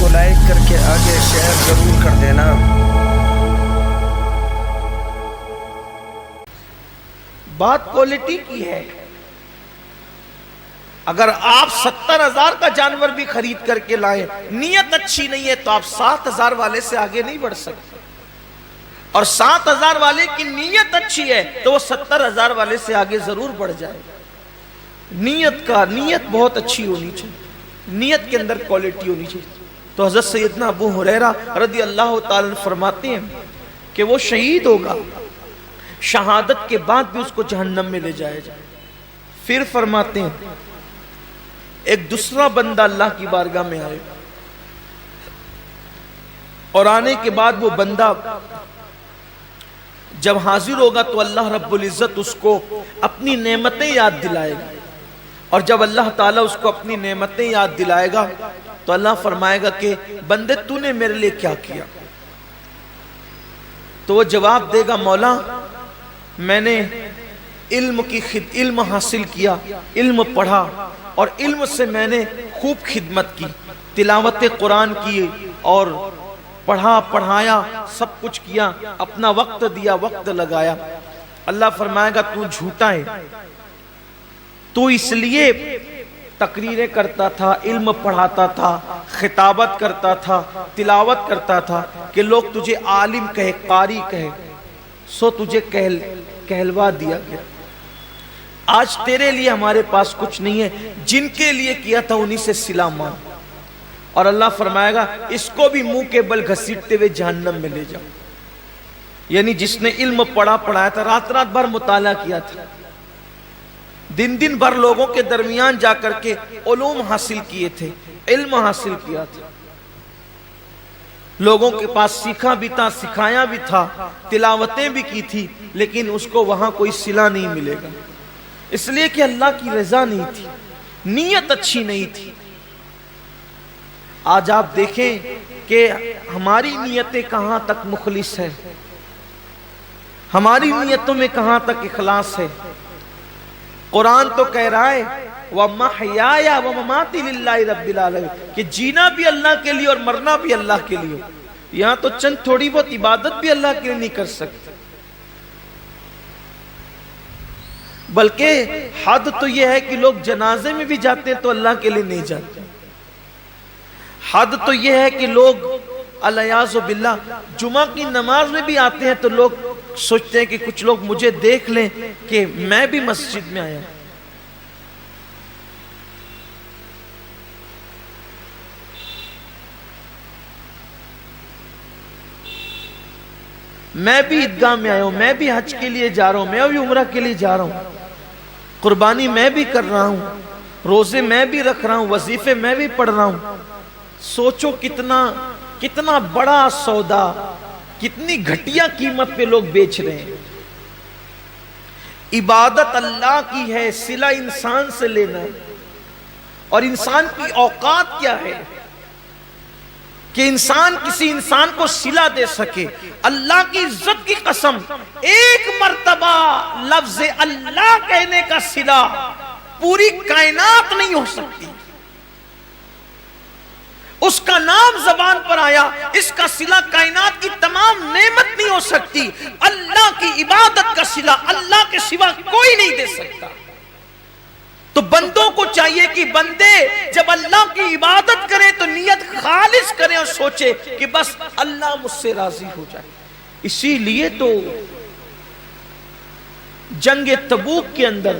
کو لائک کر کے آگے شیئر ضرور کر دینا۔ بات کوالٹی کی ہے۔ اگر آپ 70,000 کا جانور بھی خرید کر کے لائیں، نیت اچھی نہیں ہے تو آپ 7,000 والے سے آگے نہیں بڑھ سکتے، اور 7,000 والے کی نیت اچھی ہے تو وہ 70,000 والے سے آگے ضرور بڑھ جائے گا۔ نیت بہت اچھی ہونی چاہیے، نیت کے اندر کوالٹی ہونی چاہیے۔ تو حضرت سیدنا ابو ہریرہ رضی اللہ تعالیٰ عنہ فرماتے ہیں کہ وہ شہید ہوگا، شہادت کے بعد بھی اس کو جہنم میں لے جائے جائے۔ پھر فرماتے ہیں ایک دوسرا بندہ اللہ کی بارگاہ میں آئے، اور آنے کے بعد وہ بندہ جب حاضر ہوگا تو اللہ رب العزت اس کو اپنی نعمتیں یاد دلائے گا، اور جب اللہ تعالیٰ اس کو اپنی نعمتیں یاد دلائے گا تو اللہ فرمائے گا کہ بندے تو نے میرے لیے کیا کیا؟ تو وہ جواب دے گا مولا میں نے علم حاصل کیا، علم پڑھا، اور علم سے میں نے خوب خدمت کی، تلاوت قرآن کی اور پڑھا پڑھایا، سب کچھ کیا، اپنا وقت دیا، وقت لگایا۔ اللہ فرمائے گا تو جھوٹا ہے، تو اس لیے تقریریں کرتا تھا، علم پڑھاتا تھا، خطابت کرتا تھا، تلاوت کرتا تھا کہ لوگ تجھے عالم کہے، قاری کہے، سو تجھے کہلوا دیا گیا۔ آج تیرے لیے ہمارے پاس کچھ نہیں ہے، جن کے لیے کیا تھا انہی سے صلہ مانگ۔ اور اللہ فرمائے گا اس کو بھی منہ کے بل گھسیٹتے ہوئے جہنم میں لے جاؤ۔ یعنی جس نے علم پڑھایا تھا، رات رات بھر مطالعہ کیا تھا، دن بھر لوگوں کے درمیان جا کر کے علوم حاصل کیے تھے، علم حاصل کیا تھا، لوگوں کے پاس سیکھا بھی تھا، سکھایا بھی تھا، تلاوتیں بھی کی تھی، لیکن اس کو وہاں کوئی صلہ نہیں ملے گا، اس لیے کہ اللہ کی رضا نہیں تھی، نیت اچھی نہیں تھی۔ آج آپ دیکھیں کہ ہماری نیتیں کہاں تک مخلص ہے، ہماری نیتوں میں کہاں تک اخلاص ہے۔ قرآن تو کہہ رہا ہے وَمَحْيَايَ وَمَمَاتِي لِلَّهِ رَبِّ الْعَالَمِينَ کہ جینا بھی اللہ کے لیے اور مرنا بھی اللہ کے لیے۔ یہاں تو چند تھوڑی بہت عبادت بھی اللہ کے لیے نہیں کر سکتے، بلکہ حد تو یہ ہے کہ لوگ جنازے میں بھی جاتے ہیں تو اللہ کے لیے نہیں جاتے۔ حد تو یہ ہے کہ لوگ الیاذ باللہ جمعہ کی نماز میں بھی آتے ہیں تو لوگ سوچتے ہیں کہ کچھ لوگ مجھے دیکھ لیں کہ میں بھی مسجد میں آیا۔ میں بھی عیدگاہ میں آیا ہوں، میں بھی حج کے لیے جا رہا ہوں، میں بھی عمرہ کے لیے جا رہا ہوں، قربانی میں بھی کر رہا ہوں، روزے میں بھی رکھ رہا ہوں، وظیفے میں بھی پڑھ رہا ہوں۔ سوچو کتنا بڑا سودا، کتنی گھٹیا قیمت پہ لوگ بیچ رہے ہیں۔ عبادت اللہ کی ہے، صلہ انسان سے لینا ہے، اور انسان کی اوقات کیا ہے کہ انسان کسی انسان کو صلہ دے سکے۔ اللہ کی عزت کی قسم، ایک مرتبہ لفظ اللہ کہنے کا صلہ پوری کائنات نہیں ہو سکتی۔ اس کا نام زبان پر آیا، اس کا صلہ کائنات کی تمام نعمت نہیں ہو سکتی۔ اللہ کی عبادت کا صلہ اللہ کے سوا کوئی نہیں دے سکتا۔ تو بندوں کو چاہیے کہ بندے جب اللہ کی عبادت کریں تو نیت خالص کریں اور سوچے کہ بس اللہ مجھ سے راضی ہو جائے۔ اسی لیے تو جنگ تبوک کے اندر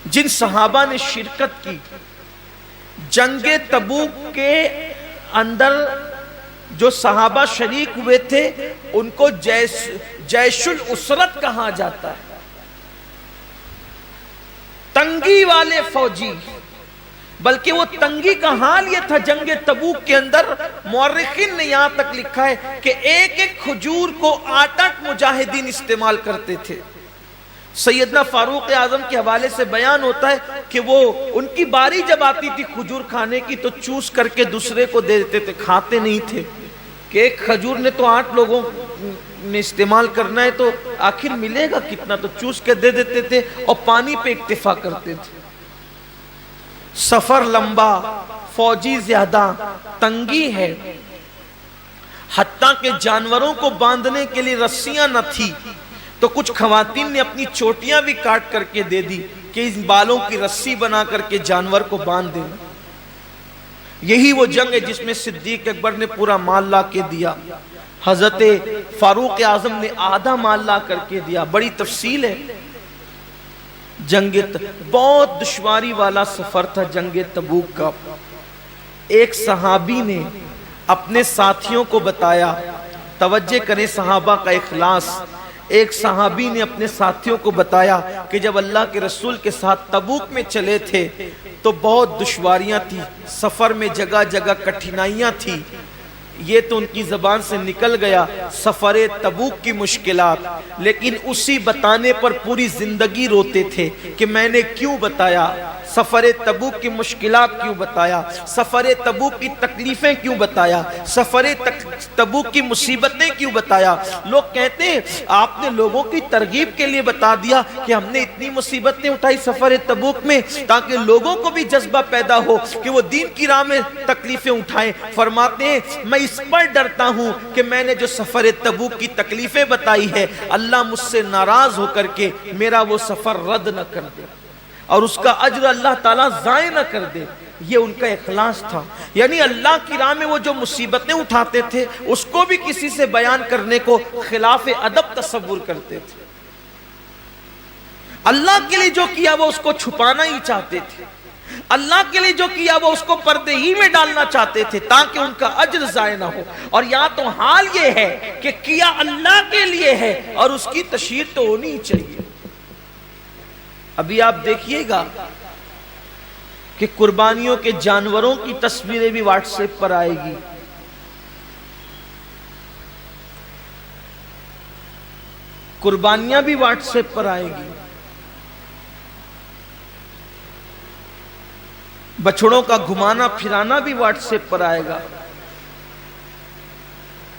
جن صحابہ نے شرکت کی، جنگ تبوک کے اندر جو صحابہ شریک ہوئے تھے ان کو جیش الاسرت کہا جاتا ہے، تنگی والے فوجی۔ بلکہ وہ تنگی کا حال یہ تھا جنگ تبوک کے اندر، مورخین نے یہاں تک لکھا ہے کہ ایک ایک کھجور کو 8 مجاہدین استعمال کرتے تھے۔ سیدنا فاروق اعظم کے حوالے سے بیان ہوتا ہے کہ وہ ان کی باری جب آتی تھی کھجور کھانے کی تو چوس کر کے دوسرے کو دے دیتے تھے، کھاتے نہیں تھے کہ ایک کھجور نے تو 8 لوگوں نے استعمال کرنا ہے تو آخر ملے گا کتنا، تو چوس کے دے دیتے تھے اور پانی پہ اکتفا کرتے تھے۔ سفر لمبا، فوجی زیادہ، تنگی ہے، حتیٰ کہ جانوروں کو باندھنے کے لیے رسیاں نہ تھی تو کچھ خواتین نے اپنی چوٹیاں بھی کاٹ کر کے دے دی کہ اس بالوں کی رسی بنا کر کے جانور کو باندھ دینا۔ یہی وہ جنگ ہے جس میں صدیق اکبر نے پورا مال لا کے دیا، حضرت فاروق اعظم نے آدھا مال لا کر کے دیا۔ بڑی تفصیل ہے جنگ، بہت دشواری والا سفر تھا جنگ تبوک کا۔ ایک صحابی نے اپنے ساتھیوں کو بتایا، توجہ کریں صحابہ کا اخلاص، ایک صحابی نے اپنے ساتھیوں کو بتایا کہ جب اللہ کے رسول کے ساتھ تبوک میں چلے تھے تو بہت دشواریاں تھی، سفر میں جگہ جگہ کٹھنائیاں تھی۔ یہ تو ان کی زبان سے نکل گیا سفر تبوک کی مشکلات، لیکن اسی بتانے پر پوری زندگی روتے تھے کہ میں نے کیوں بتایا، سفر تبوک کی مشکلات کیوں بتایا، سفر تبوک کی تکلیفیں کیوں بتایا، سفر تبوک کی مصیبتیں کیوں بتایا۔ لوگ کہتے ہیں آپ نے لوگوں کی ترغیب کے لیے بتا دیا کہ ہم نے اتنی مصیبتیں اٹھائی سفر تبوک میں تاکہ لوگوں کو بھی جذبہ پیدا ہو کہ وہ دین کی راہ میں تکلیفیں اٹھائیں۔ فرماتے ہیں میں اس پر ڈرتا ہوں کہ میں نے جو سفر تبوک کی تکلیفیں بتائی ہے اللہ مجھ سے ناراض ہو کر کے میرا وہ سفر رد نہ کر دے اور اس کا اجر اللہ تعالیٰ ضائع نہ کر دے۔ یہ ان کا اخلاص تھا، یعنی اللہ کی راہ میں وہ جو مصیبتیں اٹھاتے تھے اس کو بھی کسی سے بیان کرنے کو خلاف ادب تصور کرتے تھے۔ اللہ کے لیے جو کیا وہ اس کو چھپانا ہی چاہتے تھے، اللہ کے لیے جو کیا وہ اس کو پردے ہی میں ڈالنا چاہتے تھے تاکہ ان کا اجر ضائع نہ ہو۔ اور یہاں تو حال یہ ہے کہ کیا اللہ کے لیے ہے اور اس کی تشہیر تو ہونی چاہیے۔ ابھی آپ دیکھیے گا کہ قربانیوں کے جانوروں کی تصویریں بھی واٹس ایپ پر آئے گی، قربانیاں بھی واٹس ایپ پر آئے گی، بچڑوں کا گھمانا پھرانا بھی واٹس ایپ پر آئے گا،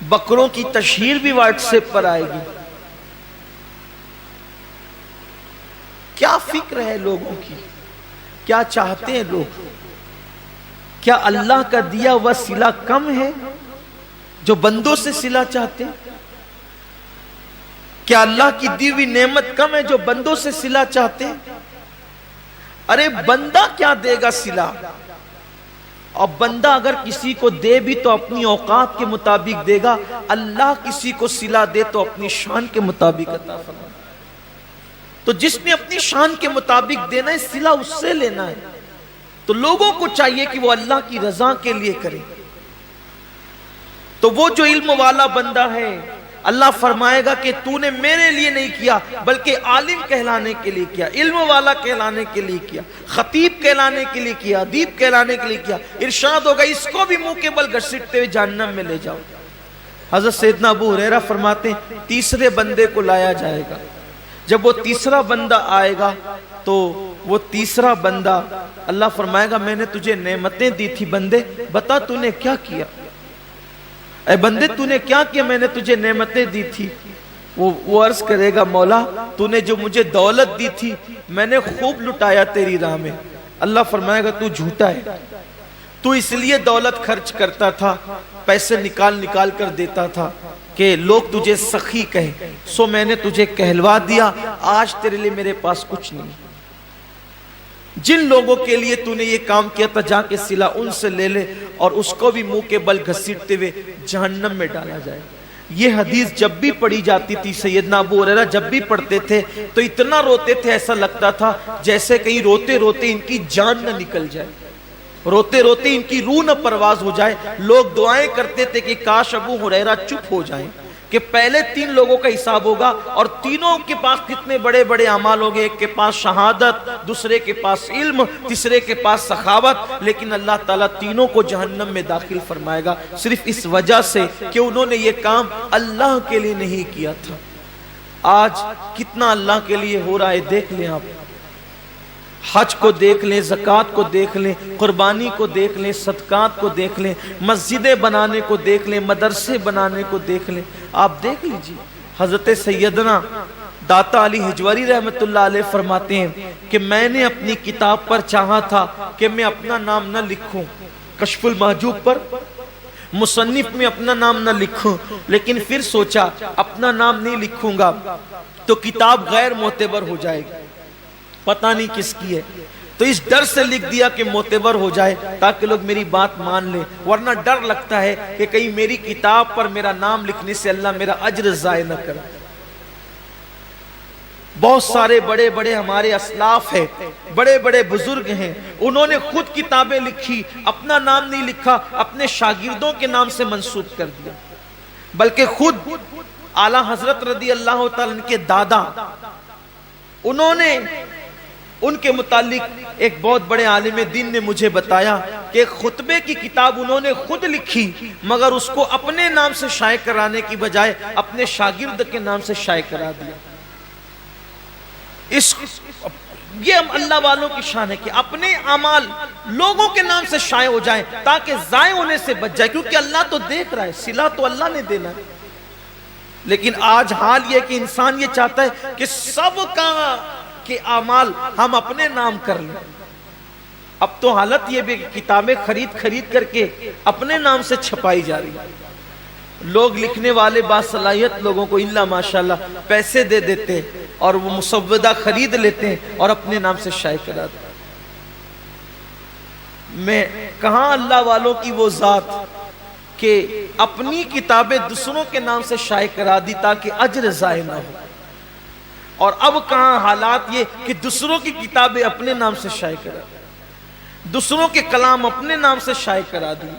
بکروں کی تشہیر بھی واٹس ایپ پر آئے گی۔ کیا فکر ہے لوگوں کی، کیا چاہتے ہیں لوگ؟ کیا اللہ کا دیا ہوا صلہ کم ہے جو بندوں سے صلہ چاہتے ہیں؟ کیا اللہ کی دی ہوئی نعمت کم ہے جو بندوں سے صلہ چاہتے ہیں؟ ارے بندہ کیا دے گا صلہ، اور بندہ اگر کسی کو دے بھی تو اپنی اوقات کے مطابق دے گا، اللہ کسی کو صلہ دے تو اپنی شان کے مطابق عطا فرمائے۔ تو جس نے اپنی شان کے مطابق دینا ہے صلہ اس سے لینا ہے، تو لوگوں کو چاہیے کہ وہ اللہ کی رضا کے لیے کرے۔ تو وہ جو علم والا بندہ ہے اللہ فرمائے گا کہ تو نے میرے لیے نہیں کیا بلکہ عالم کہلانے کے لیے کیا، علم والا کہلانے کے لیے کیا، خطیب کہلانے کے لیے کیا، ادیب کہلانے کے لیے کیا۔ ارشاد ہوگا اس کو بھی منہ کے بل گھسیٹتے ہوئے جہنم میں لے جاؤ۔ حضرت سیدنا ابو ہریرہ فرماتے ہیں تیسرے بندے کو لایا جائے گا، جب وہ تیسرا بندہ آئے گا تو وہ تیسرا بندہ اللہ فرمائے گا میں نے تجھے نعمتیں دی تھی بندے، بتا تو نے کیا کیا، اے بندے تو نے کیا کیا، میں نے تجھے نعمتیں دی تھی۔ وہ عرض کرے گا مولا تو نے جو مجھے دولت دی تھی میں نے خوب لٹایا تیری راہ میں۔ اللہ فرمائے گا تو جھوٹا ہے، تو اس لیے دولت خرچ کرتا تھا، پیسے نکال نکال کر دیتا تھا کہ لوگ تجھے سخی کہیں، سو میں نے تجھے کہلوا دیا، آج تیرے لیے میرے پاس کچھ نہیں۔ جن لوگوں کے لیے تو نے یہ کام کیا تھا جا کے صلہ ان سے لے لے، اور اس کو بھی منہ کے بل گھسیٹتے ہوئے جہنم میں ڈالا جائے۔ یہ حدیث جب بھی پڑھی جاتی تھی سیدنا ابو ہریرہ جب بھی پڑھتے تھے تو اتنا روتے تھے، ایسا لگتا تھا جیسے کہیں روتے روتے ان کی جان نہ نکل جائے، روتے روتے ان کی روح نہ پرواز ہو جائے۔ لوگ دعائیں کرتے تھے کہ کاش ابو ہریرہ چپ ہو جائیں کہ پہلے 3 لوگوں کا حساب ہوگا اور تینوں کے پاس کتنے بڑے بڑے اعمال ہوں گے، ایک کے پاس شہادت، دوسرے کے پاس علم، تیسرے کے پاس سخاوت، لیکن اللہ تعالیٰ تینوں کو جہنم میں داخل فرمائے گا صرف اس وجہ سے کہ انہوں نے یہ کام اللہ کے لیے نہیں کیا تھا۔ آج کتنا اللہ کے لیے ہو رہا ہے دیکھ لیں آپ، حج کو دیکھ لیں، زکوٰۃ کو دیکھ لیں، قربانی کو دیکھ لیں، صدقات کو دیکھ لیں، مسجدیں بنانے کو دیکھ لیں، مدرسے بنانے کو دیکھ لیں۔ آپ دیکھ لیجئے حضرت سیدنا داتا علی حجوری رحمت اللہ علیہ فرماتے ہیں کہ میں نے اپنی کتاب پر چاہا تھا کہ میں اپنا نام نہ لکھوں، کشف المحجوب پر مصنف میں اپنا نام نہ لکھوں، لیکن پھر سوچا اپنا نام نہیں لکھوں گا تو کتاب غیر معتبر ہو جائے گی، پتہ نہیں کس کی ہے، تو اس ڈر سے لکھ دیا کہ معتبر ہو جائے تاکہ لوگ میری بات مان لیں، ورنہ ڈر لگتا ہے کہ کہیں میری کتاب پر میرا نام لکھنے سے اللہ میرا اجر ضائع نہ کرے۔ بہت سارے بڑے بڑے ہمارے اسلاف ہیں، بڑے بڑے بزرگ ہیں، انہوں نے خود کتابیں لکھی، اپنا نام نہیں لکھا، اپنے شاگردوں کے نام سے منسوب کر دیا، بلکہ خود اعلیٰ حضرت رضی اللہ تعالیٰ عنہ کے دادا، انہوں نے ان کے متعلق ایک بہت بڑے عالم دین نے مجھے بتایا کہ ایک خطبے کی کتاب انہوں نے خود لکھی، مگر اس کو اپنے نام سے شائع کرانے کی بجائے اپنے شاگرد کے نام سے شائع کرا دیا۔ یہ اللہ والوں کی شان ہے کہ اپنے اعمال لوگوں کے نام سے شائع ہو جائیں تاکہ ضائع ہونے سے بچ جائے، کیونکہ اللہ تو دیکھ رہا ہے، صلہ تو اللہ نے دینا ہے۔ لیکن آج حال یہ کہ انسان یہ چاہتا ہے کہ سب کا کہ اعمال ہم اپنے نام کر لیں۔ اب تو حالت یہ بھی کتابیں خرید کر کے اپنے نام سے چھپائی جا رہی ہے، لوگ لکھنے والے باصلاحیت لوگوں کو اللہ ماشاءاللہ پیسے دے دیتے اور وہ مسودہ خرید لیتے ہیں اور اپنے نام سے شائع کرا دیتے۔ میں کہاں اللہ والوں کی وہ ذات کہ اپنی کتابیں دوسروں کے نام سے شائع کرا دی تاکہ اجر ضائع نہ ہو، اور اب کہاں حالات یہ کہ دوسروں کی کتابیں اپنے نام سے شائع کرا دی، دوسروں کے کلام اپنے نام سے شائع کرا دی۔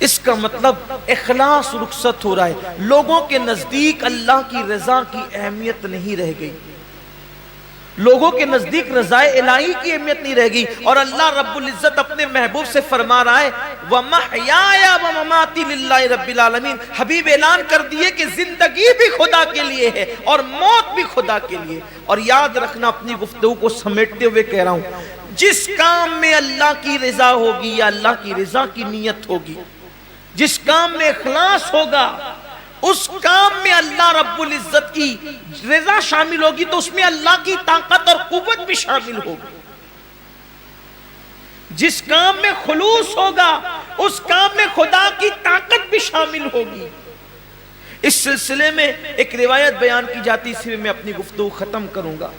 اس کا مطلب اخلاص رخصت ہو رہا ہے، لوگوں کے نزدیک اللہ کی رضا کی اہمیت نہیں رہ گئی، لوگوں کے نزدیک رضا الہی کی اہمیت نہیں رہ گئی، اور اللہ رب العزت اپنے محبوب سے فرما رہا ہے وَمَحْيَايَ وَمَمَاتِي لِلَّهِ رَبِّ الْعَالَمِينَ، حبیب اعلان کر دیے کہ زندگی بھی خدا کے لیے ہے اور موت بھی خدا کے لیے۔ اور یاد رکھنا، اپنی گفتگو کو سمیٹتے ہوئے کہہ رہا ہوں، جس کام میں اللہ کی رضا ہوگی یا اللہ کی رضا کی نیت ہوگی، جس کام میں اخلاص ہوگا، اس کام میں اللہ رب العزت کی رضا شامل ہوگی، تو اس میں اللہ کی طاقت اور قوت بھی شامل ہوگی۔ جس کام میں خلوص ہوگا، اس کام میں خدا کی طاقت بھی شامل ہوگی۔ اس سلسلے میں ایک روایت بیان کی جاتی، اس میں اپنی گفتگو ختم کروں گا۔